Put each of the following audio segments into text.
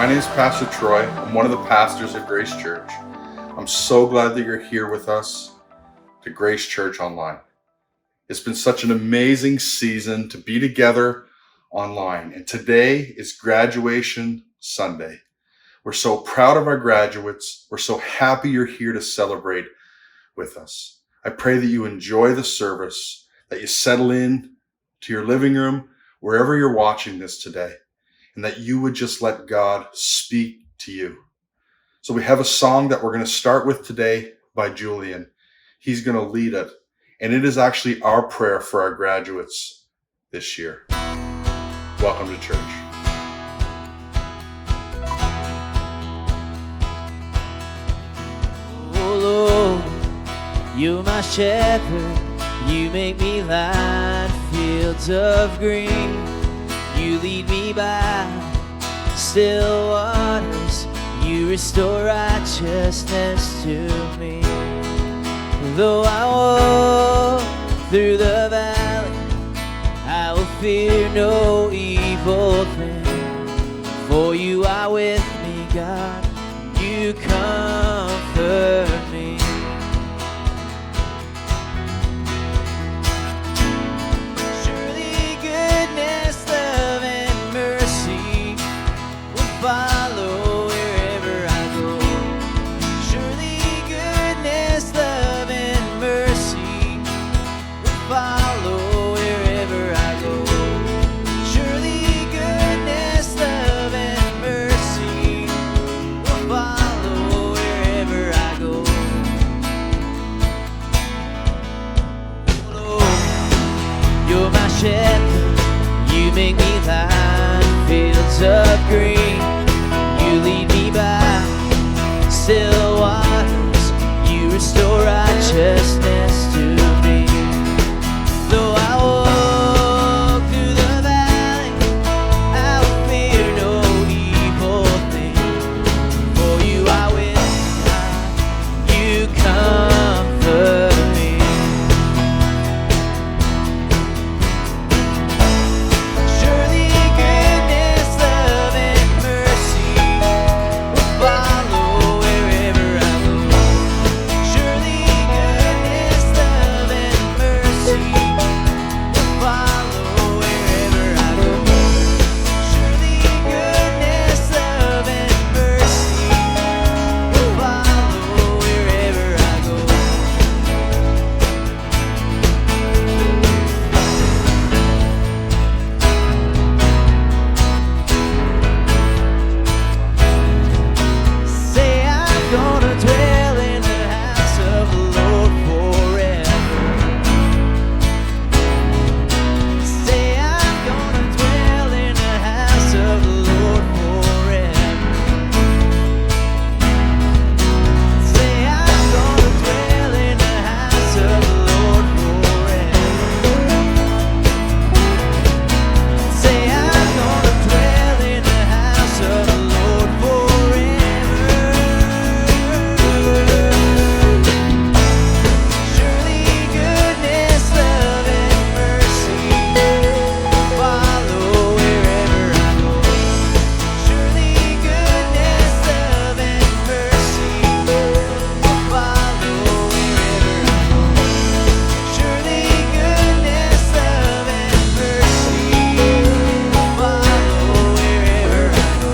My name is Pastor Troy. I'm one of the pastors at Grace Church. I'm so glad that you're here with us to Grace Church Online. It's been such an amazing season to be together online, and today is graduation Sunday. We're so proud of our graduates. We're so happy you're here to celebrate with us. I pray that you enjoy the service, that you settle in to your living room, wherever you're watching this today, and that you would just let God speak to you. So we have a song that we're going to start with today by Julian. He's going to lead it, and it is actually our prayer for our graduates this year. Welcome to church. Oh Lord, you're my shepherd. You make me lie in fields of green. You lead me by still waters. You restore righteousness to me. Though I walk through the valley, I will fear no evil thing. For you are with me, God. You comfort me. Surely goodness, love, and mercy will follow wherever I go. Surely goodness, love, and mercy will follow wherever I go. Surely goodness, love, and mercy will follow wherever I go. Lord, you're my shepherd. You make me lie in fields of green. You lead me by still waters. You restore righteousness to me. Though I walk through the valley, I will fear no evil thing. For you are with me, you comfort me. Surely goodness, love, and mercy will follow wherever I go. Surely goodness, love, and mercy will follow wherever I go. Surely goodness, love, and mercy will follow wherever I go. Say I'm gonna dwell in the house of the Lord forever. Say I'm gonna dwell in the house of the Lord forever. Say I'm gonna dwell in the house of the Lord forever. Say I'm gonna dwell in the house of the Lord forever. Surely goodness, love, and mercy will follow wherever I go. Surely goodness, love, and mercy will follow wherever I go. Surely goodness, love, and mercy will follow wherever I go.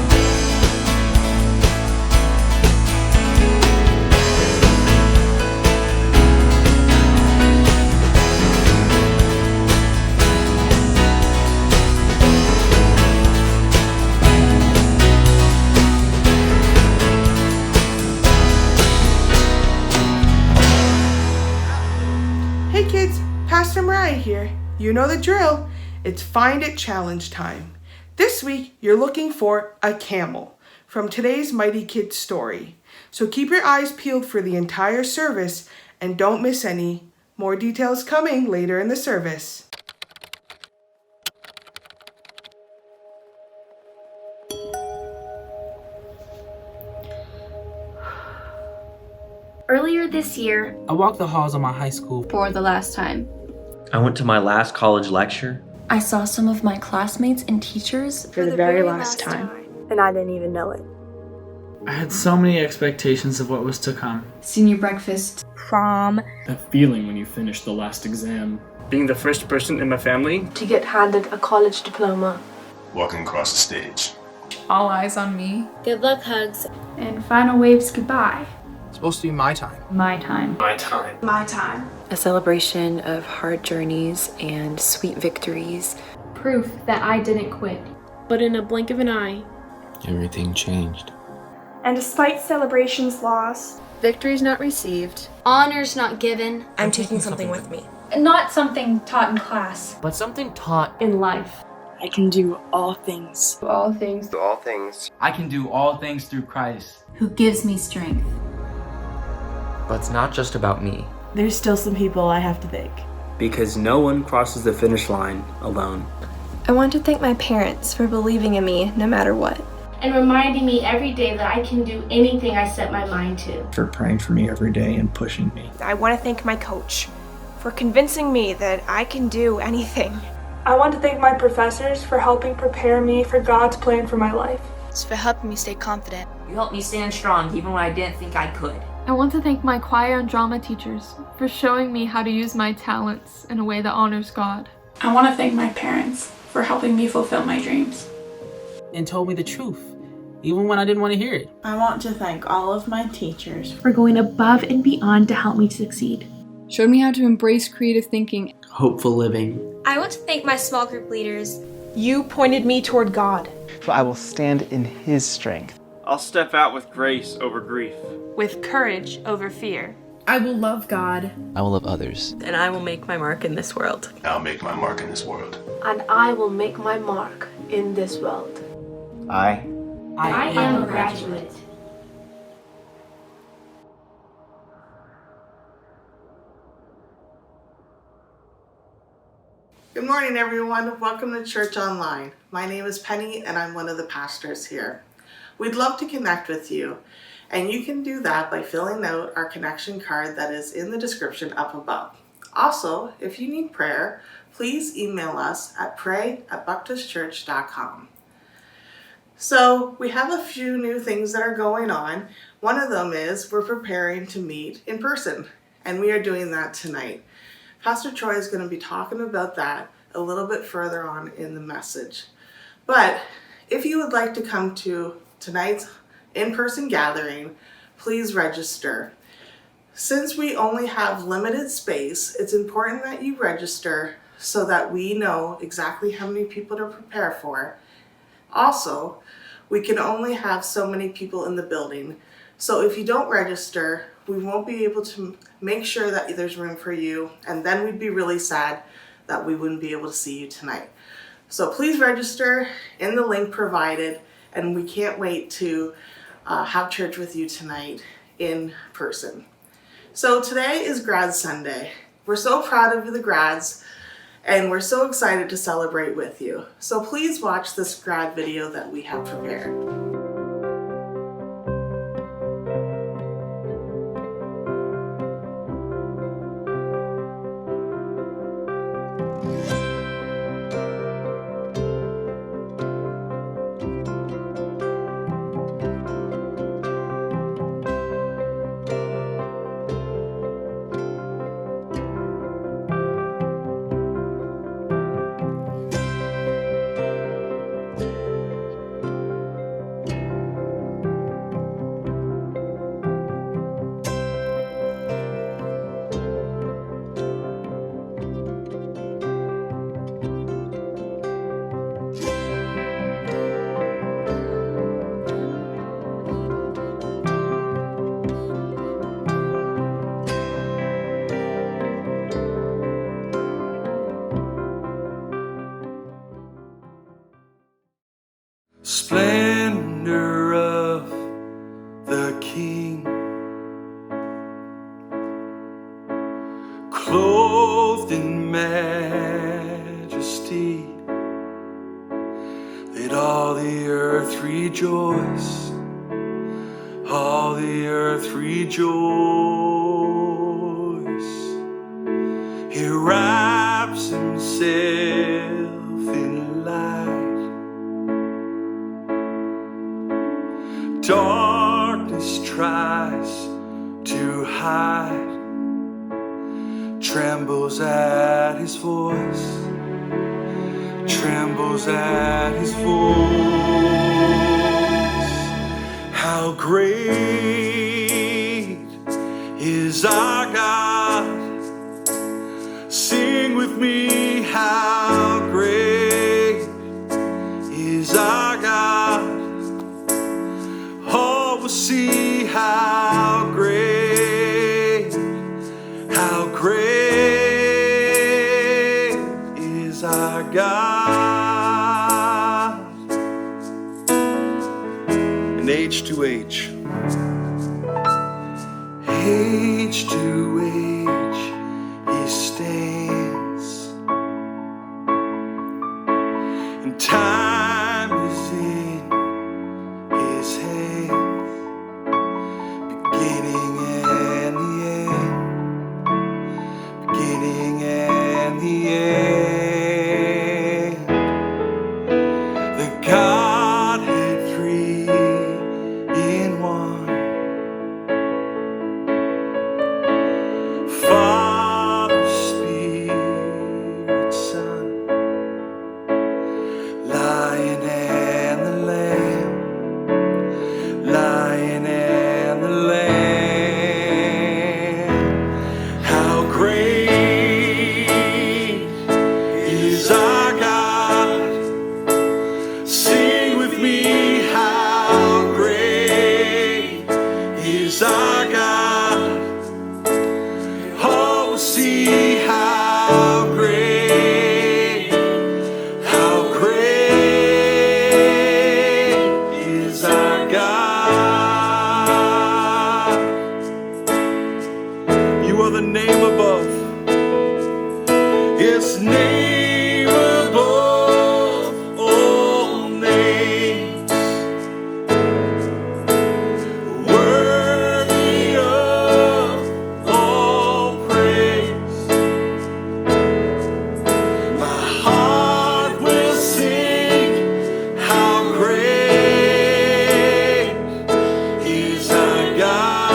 Hey kids, Pastor Mariah here. You know the drill. It's Find It Challenge time. This week, you're looking for a camel from today's Mighty Kids story. So keep your eyes peeled for the entire service and don't miss any. More details coming later in the service. Earlier this year, I walked the halls of my high school. for the last time, I went to my last college lecture. I saw some of my classmates and teachers for the very last time. and I didn't even know it. I had so many expectations of what was to come. Senior breakfast. Prom. That feeling when you finish the last exam. Being the first person in my family To get handed a college diploma. Walking across the stage. All eyes on me. Good luck hugs. And final waves goodbye. It's supposed to be my time. My time. my time. My time. A celebration of hard journeys and sweet victories. Proof that I didn't quit. But in a blink of an eye, everything changed. And despite celebrations lost, victories not received, Honors not given. I'm taking something with me. Not something taught in class. But something taught. In life. I can do all things. All things. Do all things. I can do all things through Christ. Who gives me strength. But it's not just about me. There's still some people I have to thank. Because no one crosses the finish line alone. I want to thank my parents for believing in me no matter what. And reminding me every day that I can do anything I set my mind to. For praying for me every day and pushing me. I want to thank my coach for convincing me that I can do anything. I want to thank my professors for helping prepare me for God's plan for my life. it's for helping me stay confident. You helped me stand strong even when I didn't think I could. I want to thank my choir and drama teachers for showing me how to use my talents in a way that honors God. I want to thank my parents for helping me fulfill my dreams. And told me the truth, even when I didn't want to hear it. I want to thank all of my teachers For going above and beyond to help me succeed. Showed me how to embrace creative thinking. Hopeful living. I want to thank my small group leaders. You pointed me toward God. So I will stand in His strength. I'll step out with grace over grief. With courage over fear. I will love God. I will love others. And I will make my mark in this world. I'll make my mark in this world. And I will make my mark in this world. I am a graduate. Good morning, everyone. Welcome to Church Online. My name is Penny, and I'm one of the pastors here. We'd love to connect with you, and you can do that by filling out our connection card that is in the description up above. Also, if you need prayer, please email us at pray@bucktoschurch.com. So we have a few new things that are going on. One of them is we're preparing to meet in person, and we are doing that tonight. Pastor Troy is going to be talking about that a little bit further on in the message. But if you would like to come to tonight's in-person gathering, please register. Since we only have limited space, it's important that you register so that we know exactly how many people to prepare for. Also, we can only have so many people in the building. So if you don't register, we won't be able to make sure that there's room for you, and then we'd be really sad that we wouldn't be able to see you tonight. So please register in the link provided, and we can't wait to have church with you tonight in person. So today is Grad Sunday. We're so proud of the grads, and we're so excited to celebrate with you. So please watch this grad video that we have prepared. Splendor of the King, clothed in majesty, let all the earth rejoice, all the earth rejoice. He wraps himself in light, hide, trembles at his voice, trembles at his voice. How great is our God? Sing with me, how great is our God? Oh, we'll see how great is our God. And age to age, age to age, he stands, and time is in his hands, beginning and the end, beginning and the end. The Godhead three in one, Father, Spirit, Son, Lion and the Lamb, Lion and the Lamb. How great is our God? Sing with me, how great is our God? Oh, see how great is our God. You are the name above, yes, name above all names, worthy of all praise. My heart will sing, how great is our God.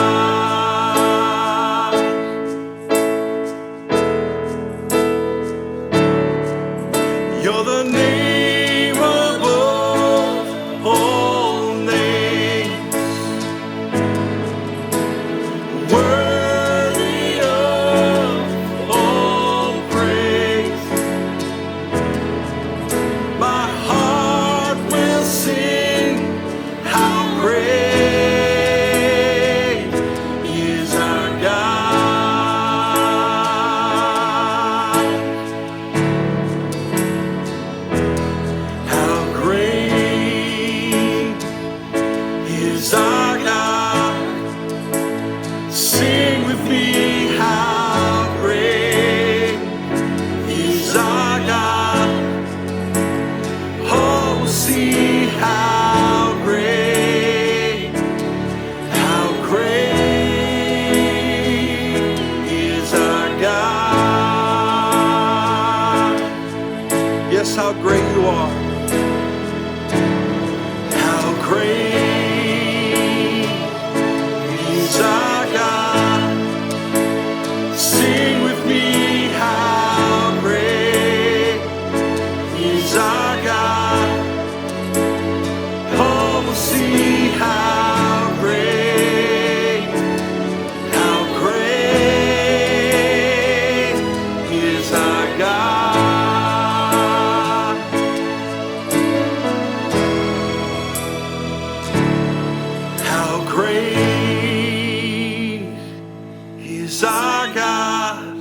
You're the name above all names, worthy of all praise. My heart will sing, how great is our God. How great is our God? Sing with me, how great is our God? Oh, see how great is our God. Yes, how great you are. How great is our God? Sing with me, how great is our God? Oh, we'll see how great is our God. How great is our God?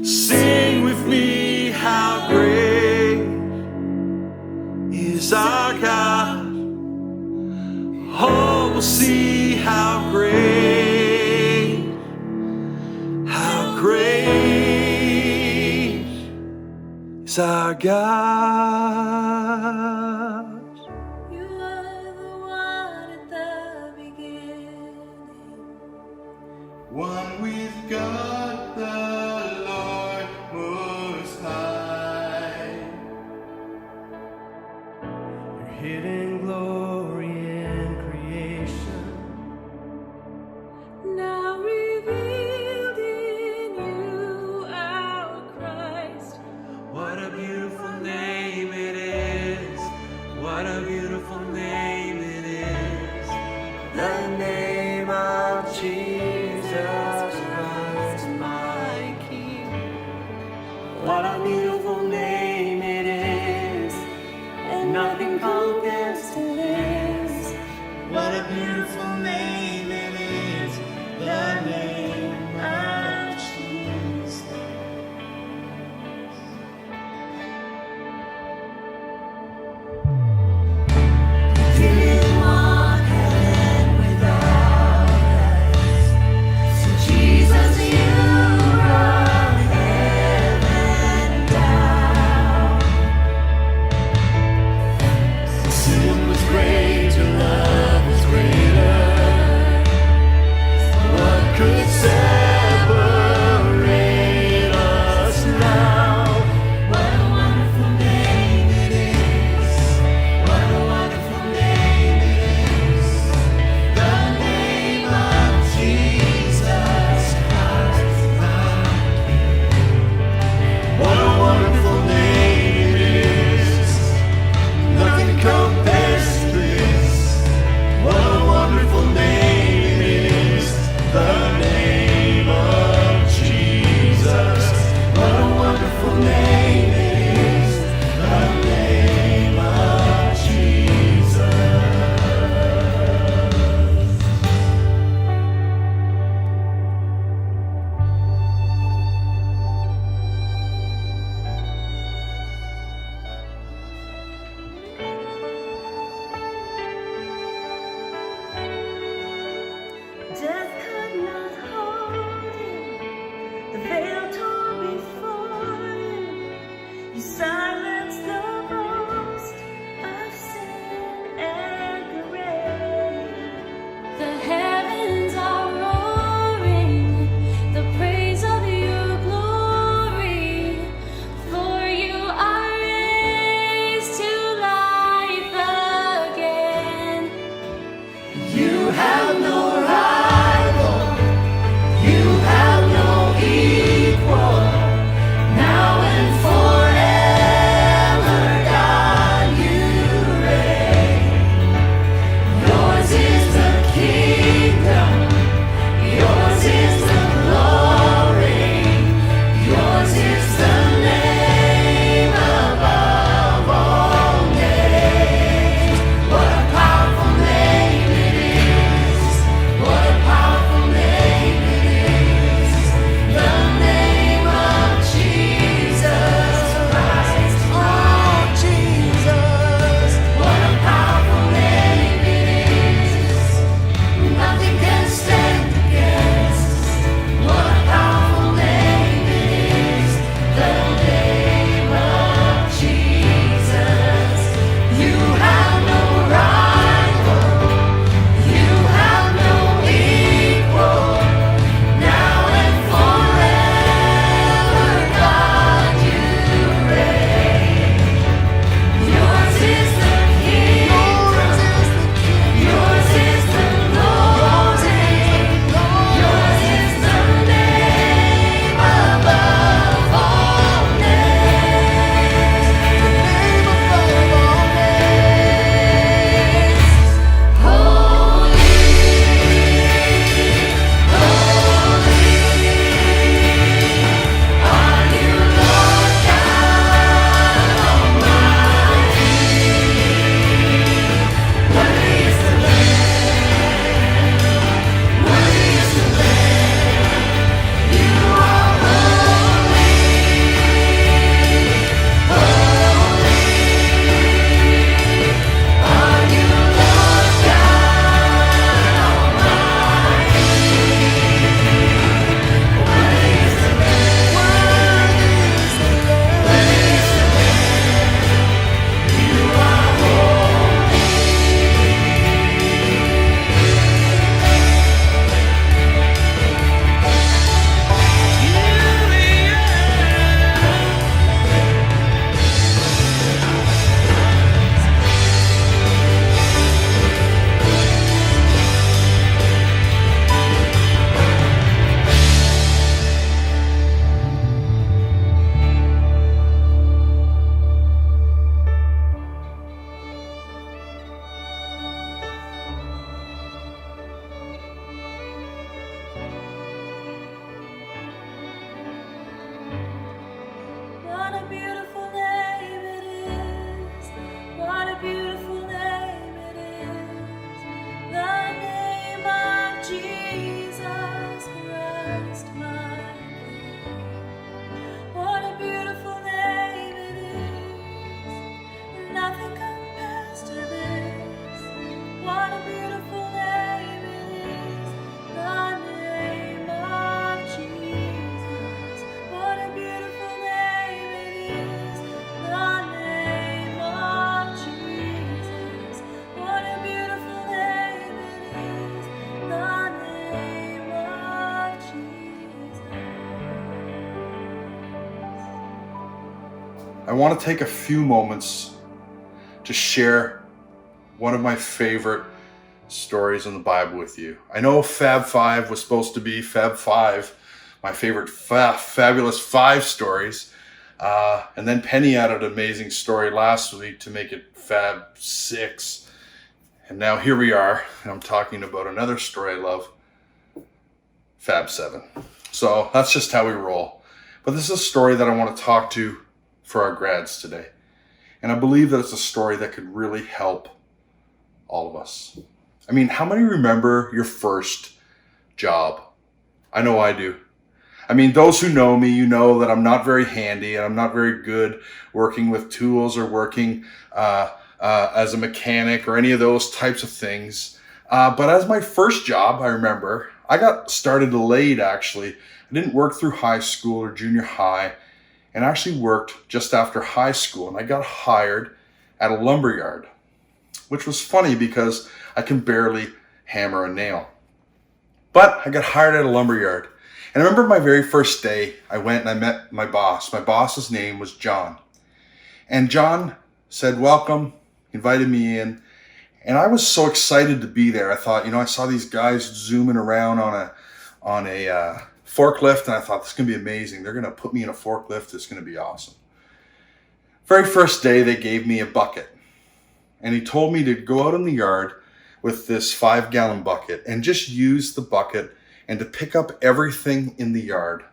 Sing with me, how great is our God? Oh, we'll see how great is our God. You are the one at the beginning, One with God the Lord Most High. your hidden glory in creation. Now just my good. What a beautiful name it is. Nothing compares to this. What a beautiful name it is. The name of Jesus. What a beautiful name it is. The name of Jesus. What a beautiful name it is. The name of Jesus. I want to take a few moments to share one of my favorite stories in the Bible with you. I know Fab 5 was supposed to be Fab 5, my favorite fabulous 5 stories. And then Penny added an amazing story last week to make it Fab 6. And now here we are, and I'm talking about another story I love, Fab 7. So that's just how we roll. But this is a story that I want to talk to for our grads today. And I believe that it's a story that could really help all of us. I mean, how many remember your first job? I know I do. I mean, those who know me, you know that I'm not very handy and I'm not very good working with tools or working as a mechanic or any of those types of things. But as my first job, I remember, I got started late actually. I didn't work through high school or junior high, and actually worked just after high school, and I got hired at a lumberyard, which was funny because I can barely hammer a nail. But I got hired at a lumberyard. And I remember my very first day, I went and I met my boss. My boss's name was John. And John said, welcome, invited me in. And I was so excited to be there. I thought, I saw these guys zooming around on a forklift, and I thought, this is going to be amazing. They're going to put me in a forklift. It's going to be awesome. Very first day, they gave me a bucket. And he told me to go out in the yard with this 5-gallon bucket and just use the bucket and to pick up everything in the yard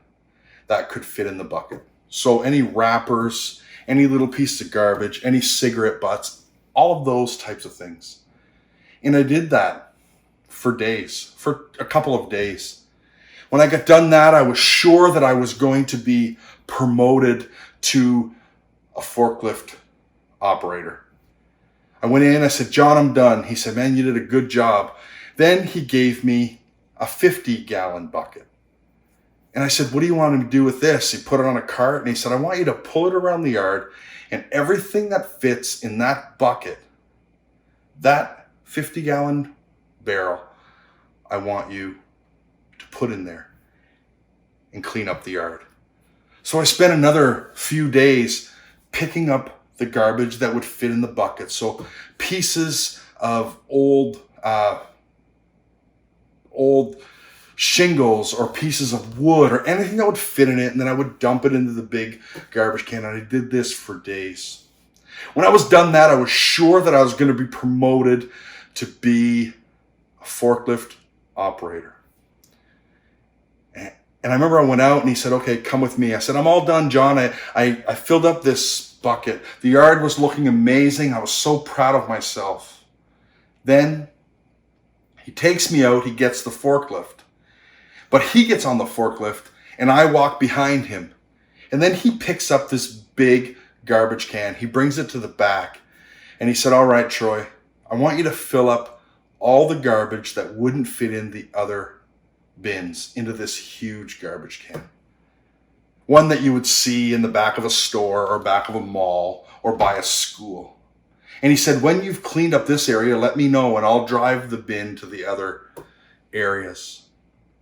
that could fit in the bucket. So any wrappers, any little piece of garbage, any cigarette butts, all of those types of things. And I did that for days, for a couple of days. When I got done that, I was sure that I was going to be promoted to a forklift operator. I went in, I said, John, I'm done. He said, man, you did a good job. Then he gave me a 50-gallon bucket. And I said, what do you want him to do with this? He put it on a cart and he said, I want you to pull it around the yard, and everything that fits in that bucket, that 50-gallon barrel, I want you to put in there and clean up the yard. So I spent another few days picking up the garbage that would fit in the bucket. So pieces of old shingles or pieces of wood or anything that would fit in it, and then I would dump it into the big garbage can, and I did this for days. When I was done that, I was sure that I was going to be promoted to be a forklift operator. And I remember I went out and he said, okay, come with me. I said, I'm all done, John. I filled up this bucket. The yard was looking amazing. I was so proud of myself. Then he takes me out. He gets the forklift. But he gets on the forklift and I walk behind him. And then he picks up this big garbage can. He brings it to the back. And he said, all right, Troy, I want you to fill up all the garbage that wouldn't fit in the other bins into this huge garbage can. One that you would see in the back of a store or back of a mall or by a school. And he said, when you've cleaned up this area, let me know and I'll drive the bin to the other areas.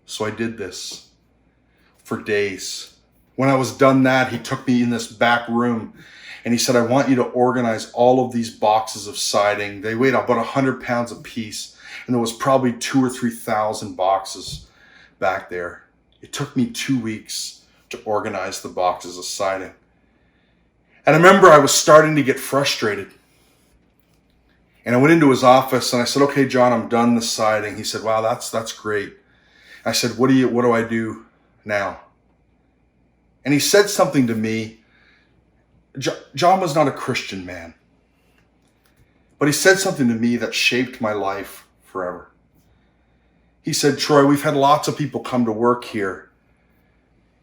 So I did this for days. When I was done that, he took me in this back room and he said, I want you to organize all of these boxes of siding. They weighed about 100 pounds a piece, and there was probably 2,000 or 3,000 boxes back there. It took me 2 weeks to organize the boxes of siding. And I remember I was starting to get frustrated. And I went into his office and I said, okay, John, I'm done the siding. He said, wow, that's great. I said, what do I do now? And he said something to me. John was not a Christian man, but he said something to me that shaped my life forever. He said, Troy, we've had lots of people come to work here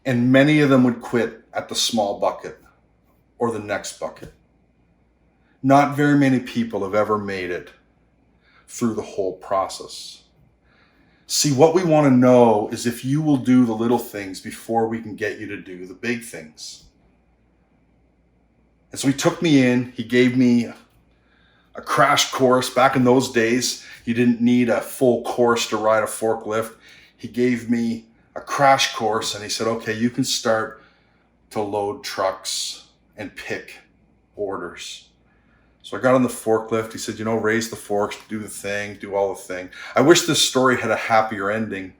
And many of them would quit at the small bucket or the next bucket. Not very many people have ever made it through the whole process. See, what we want to know is if you will do the little things before we can get you to do the big things. And so he took me in, he gave me a crash course. Back in those days, you didn't need a full course to ride a forklift. He gave me a crash course and he said, okay, you can start to load trucks and pick orders. So I got on the forklift. He said, raise the forks, do the thing, do all the thing. I wish this story had a happier ending,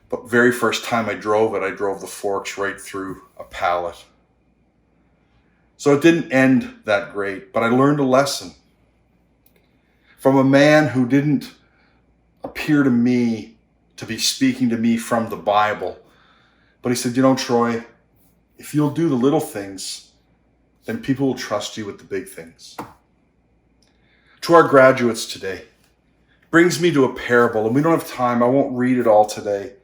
but very first time I drove the forks right through a pallet. So it didn't end that great, but I learned a lesson from a man who didn't appear to me to be speaking to me from the Bible. But he said, Troy, if you'll do the little things, then people will trust you with the big things. To our graduates today, brings me to a parable, and we don't have time. I won't read it all today,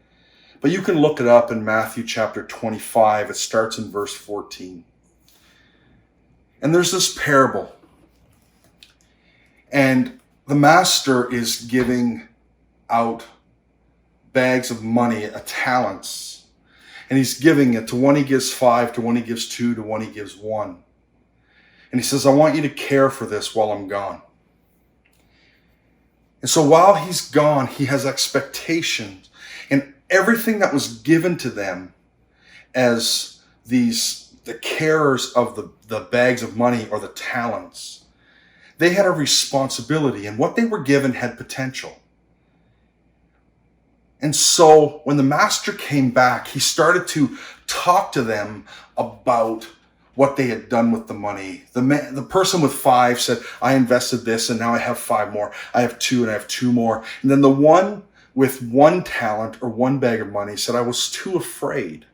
but you can look it up in Matthew chapter 25. It starts in verse 14. And there's this parable, and the master is giving out bags of money, talents, and he's giving it to one he gives 5, to one he gives 2, to one he gives 1. And he says, I want you to care for this while I'm gone. And so while he's gone, he has expectations, and everything that was given to them as the carers of the bags of money or the talents, they had a responsibility, and what they were given had potential. And so when the master came back, he started to talk to them about what they had done with the money. The person with 5 said, I invested this and now I have 5 more. I have 2 and I have 2 more. And then the one with 1 talent or 1 bag of money said, I was too afraid.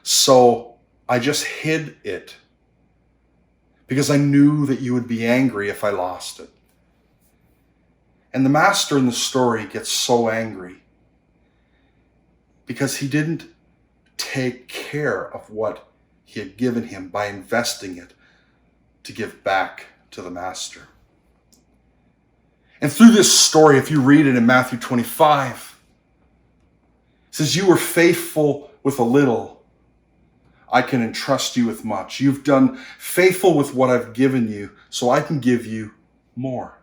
So I just hid it because I knew that you would be angry if I lost it. And the master in the story gets so angry because he didn't take care of what he had given him by investing it to give back to the master. And through this story, if you read it in Matthew 25, it says, you were faithful with a little, I can entrust you with much. You've done faithful with what I've given you, so I can give you more.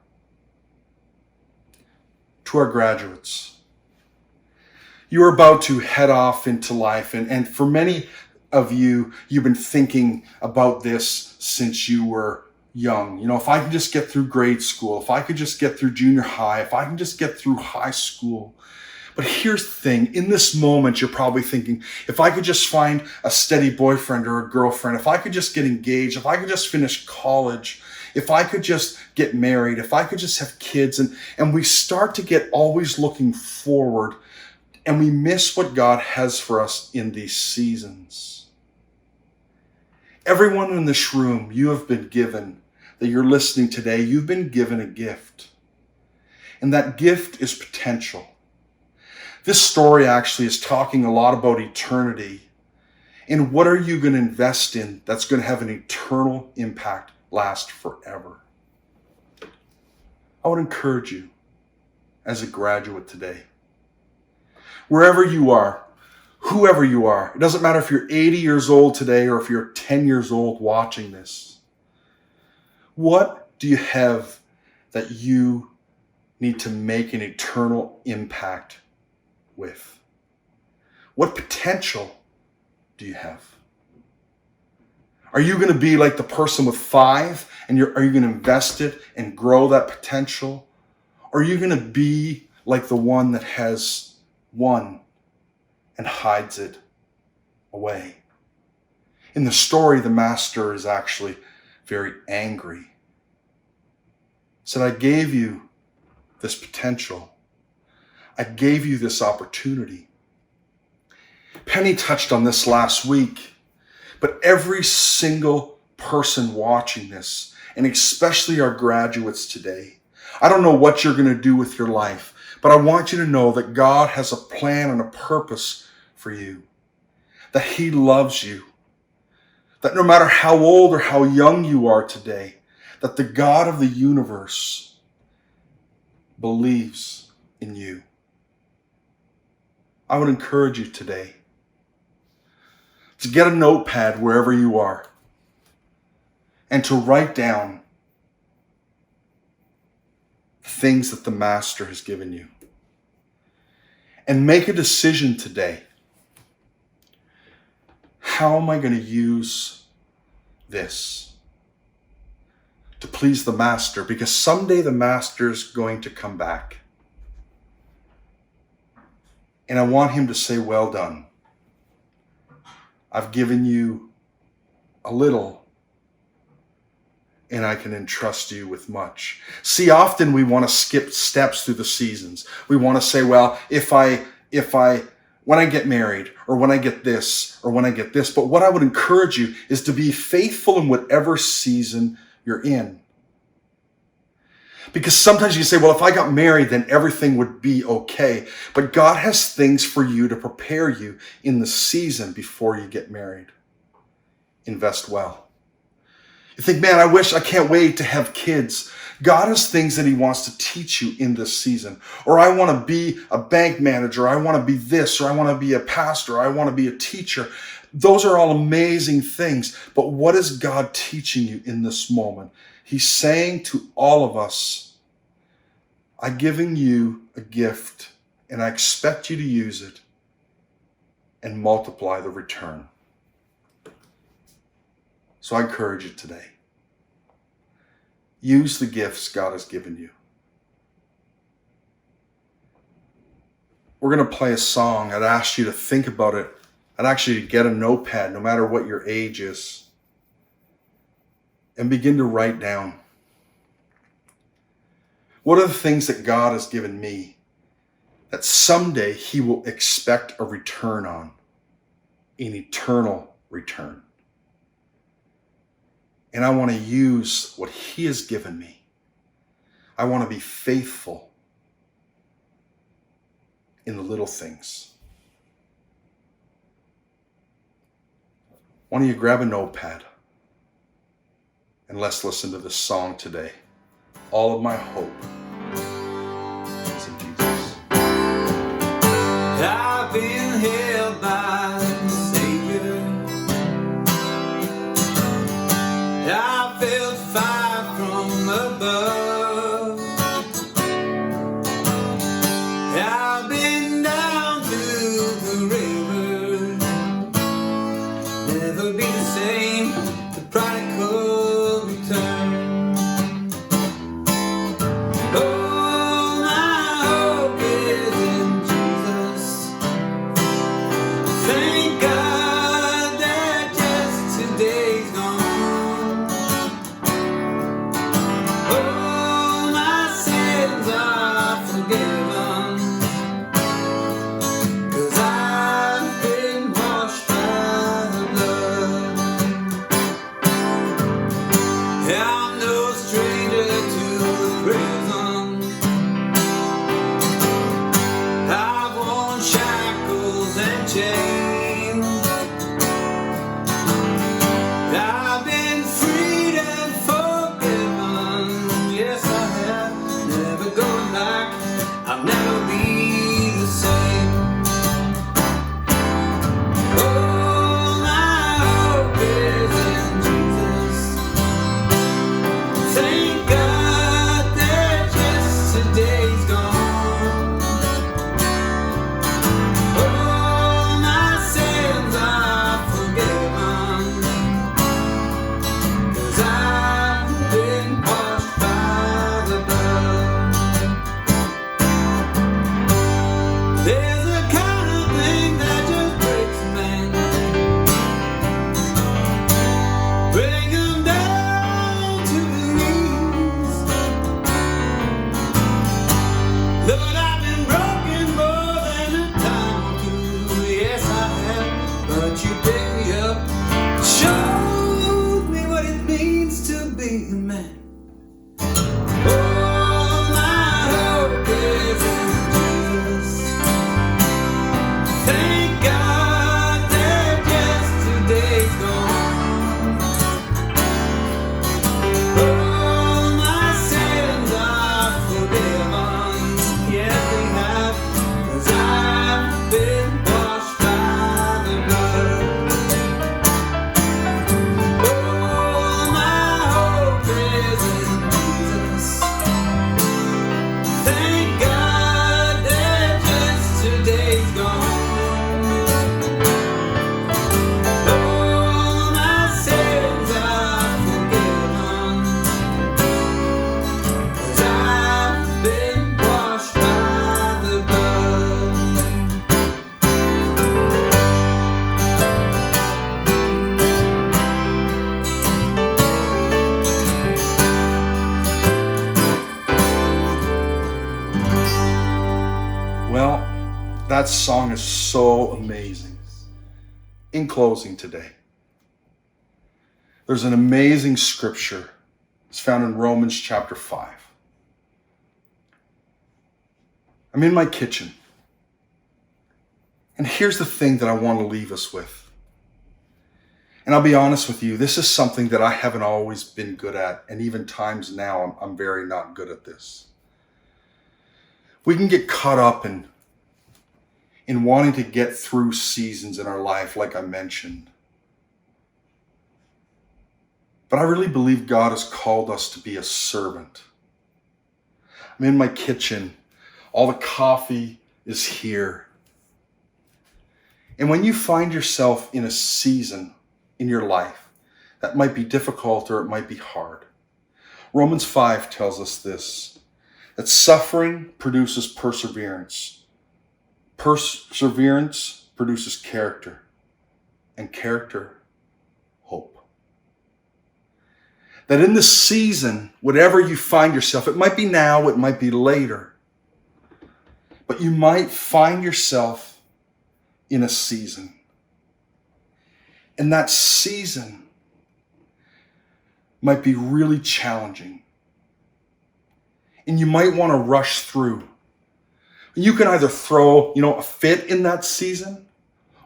To our graduates, you are about to head off into life, and for many of you, you've been thinking about this since you were young. If I could just get through grade school, if I could just get through junior high, if I can just get through high school. But here's the thing, in this moment, you're probably thinking, if I could just find a steady boyfriend or a girlfriend, if I could just get engaged, if I could just finish college, if I could just get married, if I could just have kids, and we start to get always looking forward, and we miss what God has for us in these seasons. Everyone in this room, you have been given, that you're listening today, you've been given a gift. And that gift is potential. This story actually is talking a lot about eternity. And what are you going to invest in that's going to have an eternal impact, last forever? I would encourage you as a graduate today, wherever you are, whoever you are, it doesn't matter if you're 80 years old today or if you're 10 years old watching this. What do you have that you need to make an eternal impact with? What potential do you have? Are you going to be like the person with 5 and are you going to invest it and grow that potential? Or are you going to be like the one that has 1 and hides it away? In the story, the master is actually very angry. He said, I gave you this potential. I gave you this opportunity. Penny touched on this last week, but every single person watching this, and especially our graduates today, I don't know what you're going to do with your life, but I want you to know that God has a plan and a purpose for you. that he loves you, that no matter how old or how young you are today, that the God of the universe believes in you. I would encourage you today to get a notepad wherever you are and to write down things that the Master has given you. And make a decision today. How am I going to use this to please the Master? Because someday the Master's going to come back. And I want him to say, well done. I've given you a little, and I can entrust you with much. See, often we want to skip steps through the seasons. We want to say, well, when I get married, or when I get this, or when I get this. But what I would encourage you is to be faithful in whatever season you're in. Because sometimes you say, well, if I got married, then everything would be okay. But God has things for you to prepare you in the season before you get married. Invest well. You think, man, I can't wait to have kids. God has things that he wants to teach you in this season. Or I want to be a bank manager. I want to be this, or I want to be a pastor. Or I want to be a teacher. Those are all amazing things. But what is God teaching you in this moment? He's saying to all of us, I'm giving you a gift, and I expect you to use it and multiply the return. So I encourage you today. Use the gifts God has given you. We're going to play a song. I'd ask you to think about it. I'd actually get a notepad, no matter what your age is, and begin to write down. What are the things that God has given me that someday he will expect a return on, an eternal return? And I want to use what he has given me. I want to be faithful in the little things. Why don't you grab a notepad and let's listen to this song today. All of my hope is in Jesus. I've been held by the Savior. I felt fire from above. I've been down to the river. Never be the same. The prodigal return. Oh, my hope is in Jesus. Thank God that just today's gone. Oh, my sins are forgiven, 'cause I've been washed by the blood. I'm no stranger to the prison. I've worn shackles and chains. I've been freed and forgiven. Yes, I have. Never going back. I'll never be the same. Oh, my hope is in Jesus. Thank God that yesterday's gone. Oh, my sins are forgiven, 'cause I've been washed by the blood. There's a kind of thing that just breaks a man. Bring 'em down to the knees. Lord, I've been broken more than a time or two. Yes, I have. But you picked me up, showed me what it means to be a man. Oh, my hope is in Jesus. Thank God that that song is so amazing. In closing today, there's an amazing scripture. It's found in Romans chapter 5. I'm in my kitchen. And here's the thing that I want to leave us with. And I'll be honest with you, this is something that I haven't always been good at. And even times now, I'm very not good at this. We can get caught up in wanting to get through seasons in our life, like I mentioned. But I really believe God has called us to be a servant. I'm in my kitchen. All the coffee is here. And when you find yourself in a season in your life that might be difficult or it might be hard, Romans 5 tells us this, that suffering produces perseverance. Perseverance produces character, and character, hope. That in this season, whatever you find yourself, it might be now, it might be later, but you might find yourself in a season. And that season might be really challenging. And you might want to rush through. You can either throw, a fit in that season,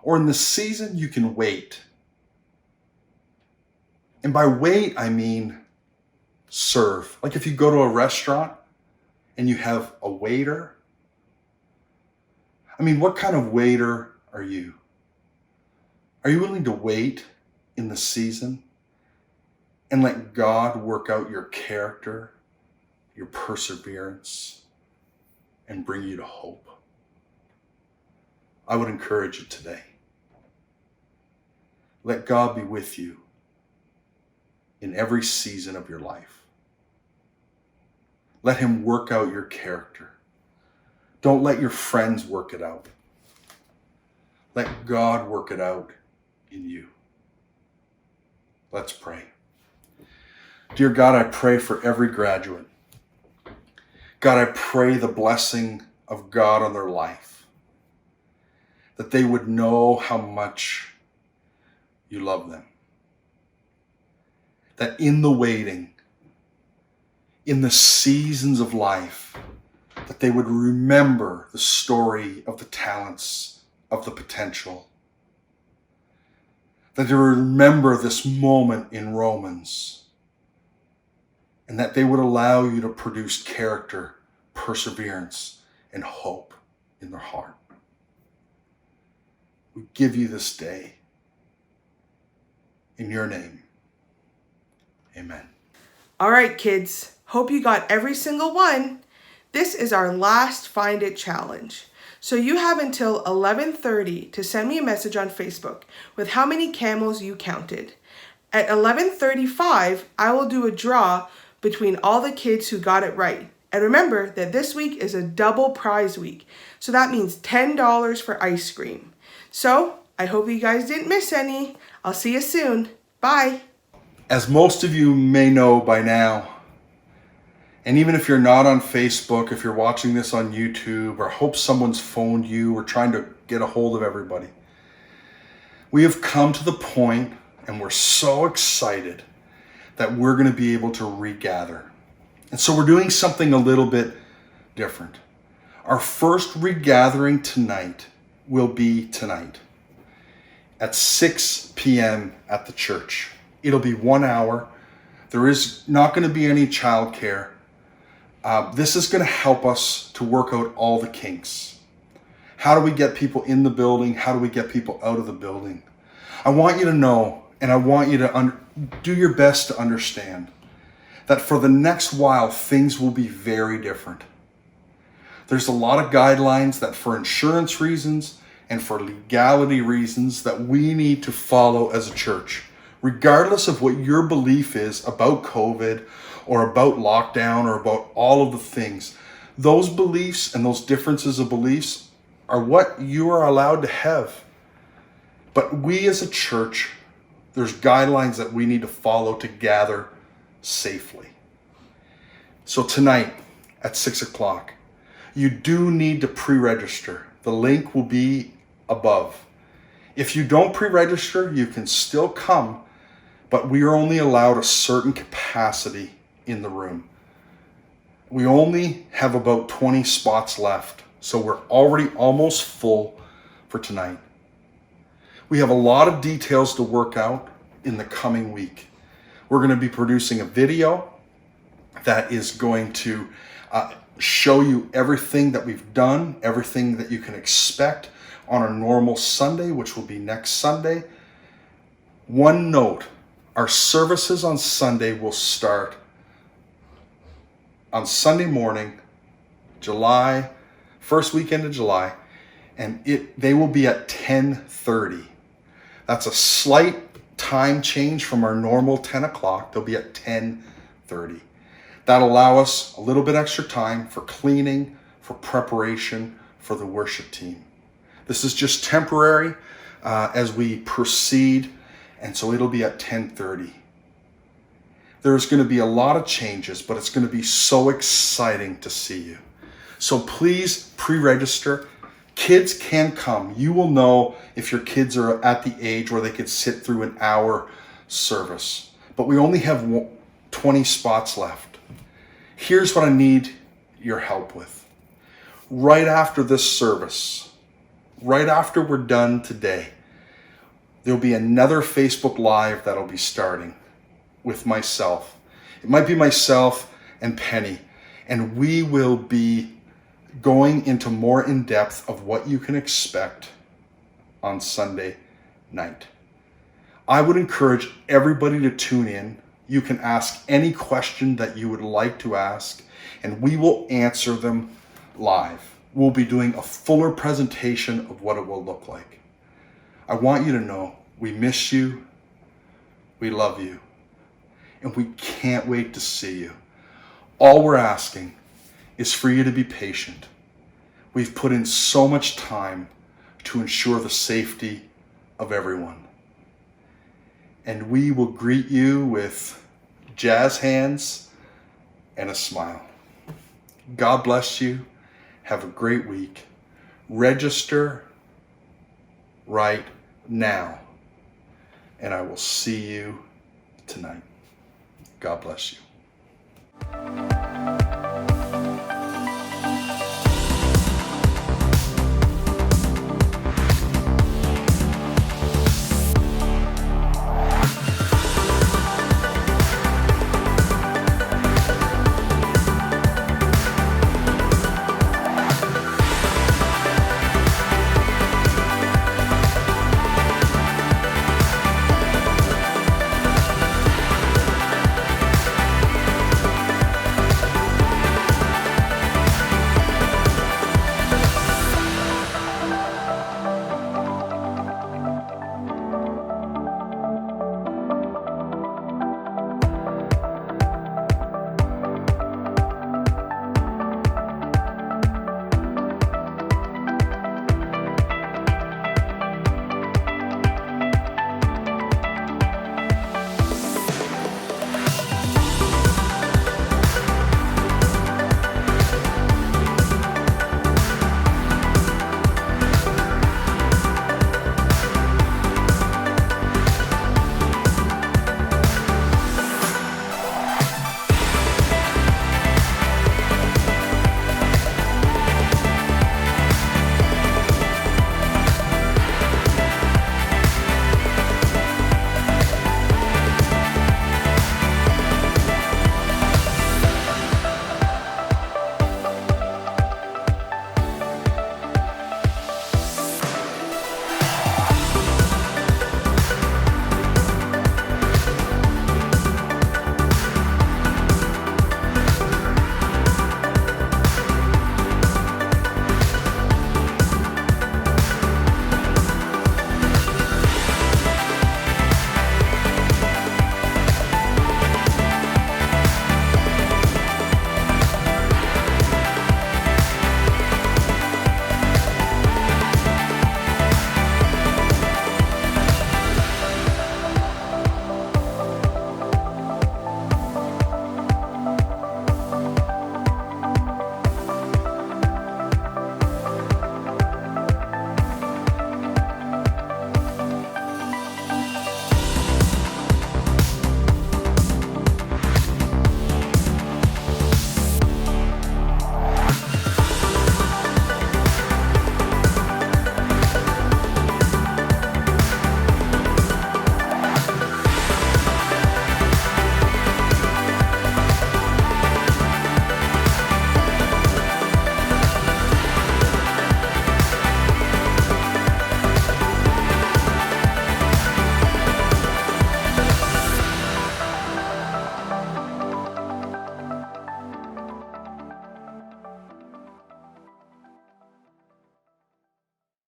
or in the season you can wait. And by wait, I mean serve. Like if you go to a restaurant and you have a waiter. I mean, what kind of waiter are you? Are you willing to wait in the season and let God work out your character, your perseverance, and bring you to hope? I would encourage you today. Let God be with you in every season of your life. Let him work out your character. Don't let your friends work it out. Let God work it out in you. Let's pray. Dear God, I pray for every graduate. God, I pray the blessing of God on their life, that they would know how much you love them. That in the waiting, in the seasons of life, that they would remember the story of the talents, of the potential. That they would remember this moment in Romans, and that they would allow you to produce character, perseverance, and hope in their heart. We give you this day. In your name, amen. All right, kids. Hope you got every single one. This is our last Find It challenge. So you have until 11:30 to send me a message on Facebook with how many camels you counted. At 11:35, I will do a draw between all the kids who got it right. And remember that this week is a double prize week. So that means $10 for ice cream. So I hope you guys didn't miss any. I'll see you soon. Bye. As most of you may know by now, and even if you're not on Facebook, if you're watching this on YouTube, or hope someone's phoned you, or trying to get a hold of everybody, we have come to the point, and we're so excited that we're going to be able to regather. And so we're doing something a little bit different. Our first regathering tonight will be tonight at 6 p.m. at the church. It'll be 1 hour. There is not going to be any childcare. This is going to help us to work out all the kinks. How do we get people in the building? How do we get people out of the building? I want you to know, and I want you to do your best to understand that for the next while, things will be very different. There's a lot of guidelines that for insurance reasons and for legality reasons that we need to follow as a church, regardless of what your belief is about COVID or about lockdown or about all of the things. Those beliefs and those differences of beliefs are what you are allowed to have. But we as a church, there's guidelines that we need to follow to gather safely. So tonight at 6 o'clock, you do need to pre-register. The link will be above. If you don't pre-register, you can still come, but we are only allowed a certain capacity in the room. We only have about 20 spots left, so we're already almost full for tonight. We have a lot of details to work out in the coming week. We're going to be producing a video that is going to show you everything that we've done, everything that you can expect on a normal Sunday, which will be next Sunday. One note, our services on Sunday will start on Sunday morning, first weekend of July, and they will be at 10:30. That's a slight time change from our normal 10 o'clock. They'll be at 10:30. That'll allow us a little bit extra time for cleaning, for preparation, for the worship team. This is just temporary as we proceed, and so it'll be at 10:30. There's going to be a lot of changes, but it's going to be so exciting to see you. So please pre-register. Kids can come. You will know if your kids are at the age where they could sit through an hour service. But we only have 20 spots left. Here's what I need your help with. Right after this service, right after we're done today, there'll be another Facebook Live that'll be starting with myself. It might be myself and Penny, and we will be going into more in depth of what you can expect on Sunday night. I would encourage everybody to tune in. You can ask any question that you would like to ask, and we will answer them live. We'll be doing a fuller presentation of what it will look like. I want you to know we miss you, we love you, and we can't wait to see you. All we're asking is for you to be patient. We've put in so much time to ensure the safety of everyone. And we will greet you with jazz hands and a smile. God bless you. Have a great week. Register right now. And I will see you tonight. God bless you.